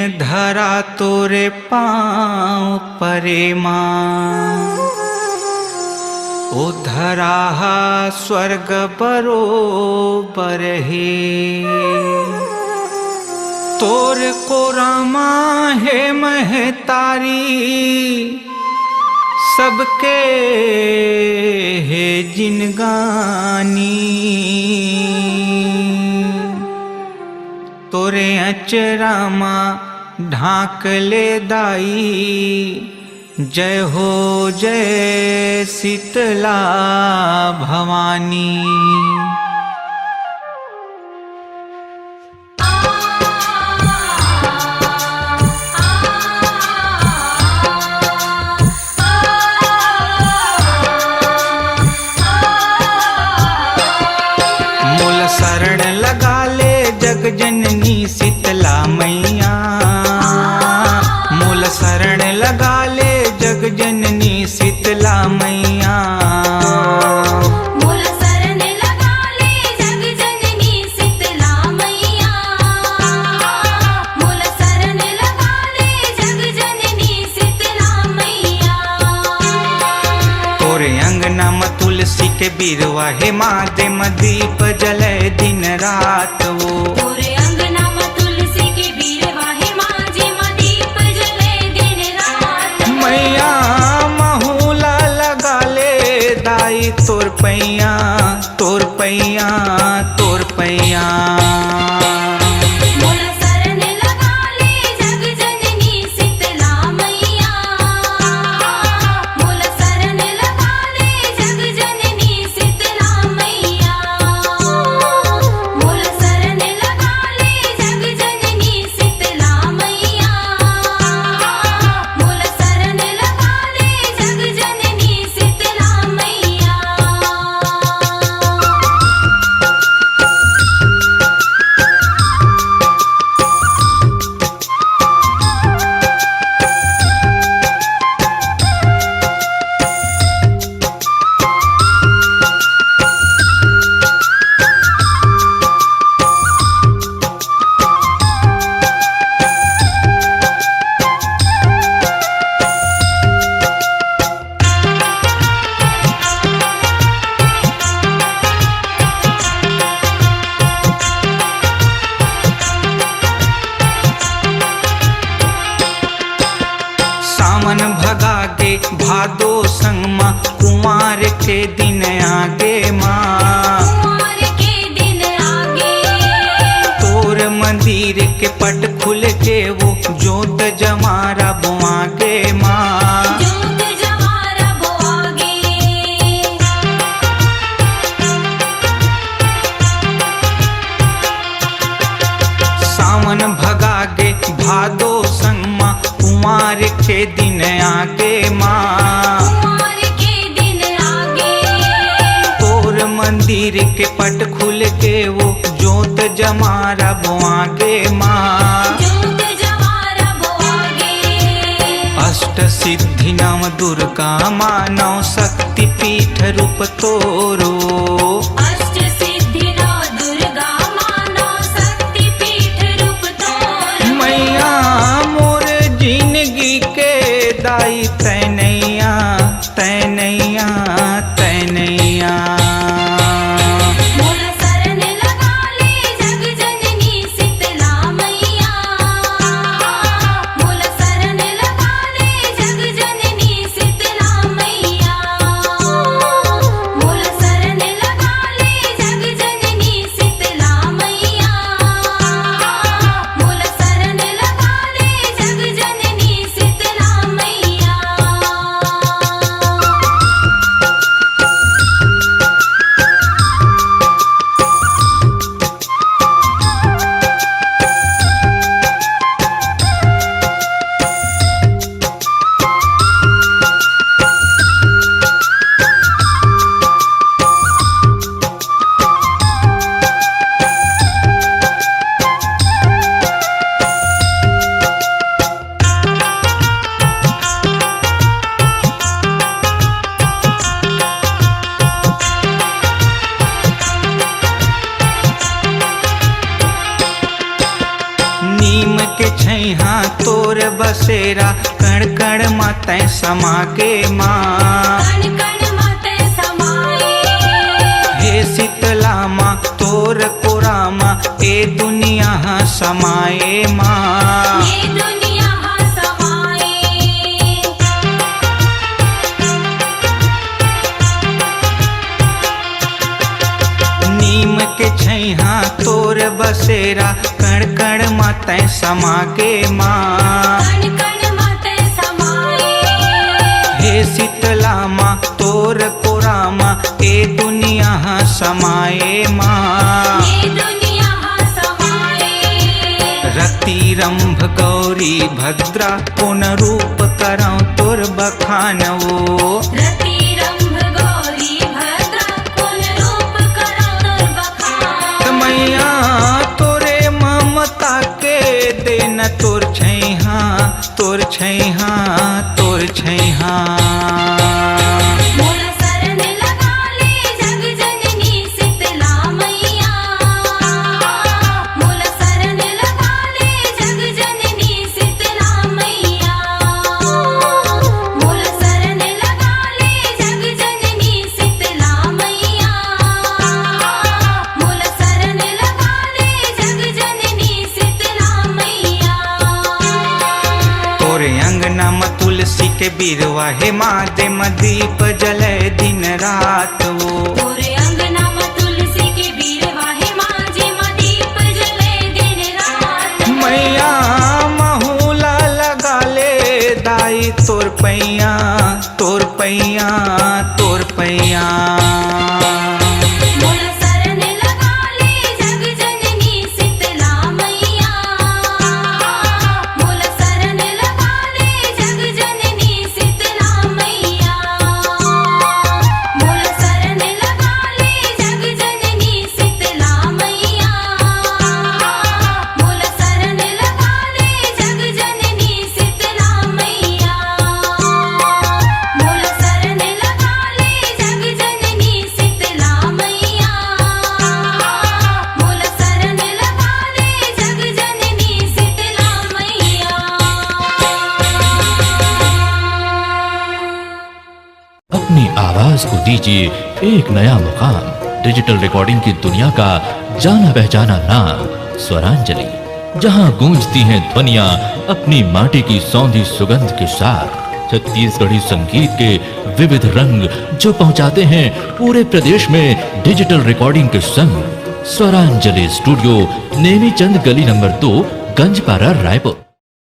धरा तोरे पाँव परे माँ, ओ धराहा स्वर्ग बरोबर हे। तोर को रामा है महतारी, सबके है जिनगानी। तोरे अचरामा ढाक ले दाई, जय हो जय शीतला भवानी। मूल शरण लगा ले जग जननी शीतला मैया, मूल शरण लगा ले जग जननी शीतला मैया। मूल शरण लगा ले जग जननी शीतला मैया, मूल शरण लगा ले जग जननी शीतला मैया। तोरे अंगना में तुलसी के बिरवा हे माते दीप जले दिन रात वो। तोरे अंगना में तुलसी के बिरवा हे माजे दीप जले दिन रात। मैया महूला लगा ले दाई तोर पैया, तोर पैया, तोर पैया। मूल शरण लगा ले जग जननी शीतला मैया, मूल शरण लगा ले जग जननी शीतला मैया, मूल शरण लगा ले जग जननी शीतला मैया, मूल शरण लगा ले जग जननी शीतला मैया। सावन भगा के भादो संग माँ, कुमार के दिन आगे माँ। कुमार के दिन आगे, तोर मंदिर के पट खुल के वो जोत जमारा बुआगे माँ। जोत जवारा बोआगे, सावन भगा गे भादो संग माँ, कुमार के दिन आगे माँ। कुमार के दिन आगे, तोर मंदिर के पट खुल के वो जोत जमारा बुआगे माँ। जोत जवारा बोआगे, अष्ट सिद्धि नाम दुर्गा माँ, नौ शक्ति पीठ रूप तोरो। अष्ट सिद्धि नौ दुर्गा मानो शक्ति पीठ रूप तोरो। मैया मोर जिंदगी के दाई तैनैया, तैनैया, तैनैया। मूल शरण लगा ले जग जननी शीतला मैया, मूल शरण लगा ले जग जननी शीतला मैया, मूल शरण लगा ले जग जननी शीतला मैया, मूल शरण लगा ले जग जननी शीतला मैया। बसेरा कण कण मातै समागे माँ। कण कण मातै समाए हे शीतला माँ तोर कोरामा ए दुनिया समाए माँ। ये दुनिया समाए नीम के छैहा तोर बसेरा कण कण मातै समागे माँ। कण कण मातै समाए हे शीतला माँ तोर कोरामा ए दुनिया समाए माँ। ये दुनिया समाए रतिरंभ गौरी भद्रा पुन रूप करौ तोर बखानवो। रतिरंभ गौरी भद्रा पुन रूप करौ तोर बखान। मैया तोरे ममता के देन तोर छैहा तोर छैहा तोर छैहा। मोला शरण लगा ले जग जननी शीतला मैया। मोला शरण लगा ले जग जननी शीतला मैया। मोला शरण लगा ले जग जननी शीतला मैया। मोला शरण लगा ले जग जननी शीतला मैया। तोरे अंगना में तुलसी के बिरवा हे माँ दे दीप जले दिन रात वो। तोरे अंगना में तुलसी के बीरवा हे माँ दीप जले दिन रात। मैया महूला लगा ले दाई तोर पैया तोर पैया तोर पैया। मोला शरण लगा ले जग जननी शीतला मैया। मोला शरण लगा ले जग जननी शीतला मैया। मोला शरण लगा ले जग जननी शीतला मैया। मोला शरण लगा ले जग जननी शीतला मैया। मोला शरण लगा ले जग जननी शीतला मैया। मोला शरण लगा ले जग जननी शीतला मैया। अपनी आवाज को दीजिए एक नया मुकाम। डिजिटल रिकॉर्डिंग की दुनिया का जाना पहचाना नाम स्वरांजलि, जहां गूंजती हैं ध्वनियां अपनी माटी की सौंधी सुगंध के साथ। छत्तीसगढ़ी संगीत के विविध रंग जो पहुंचाते हैं पूरे प्रदेश में डिजिटल रिकॉर्डिंग के संग। स्वरांजलि स्टूडियो नेमीचंद गली नंबर 2 गंजपारा रायपुर।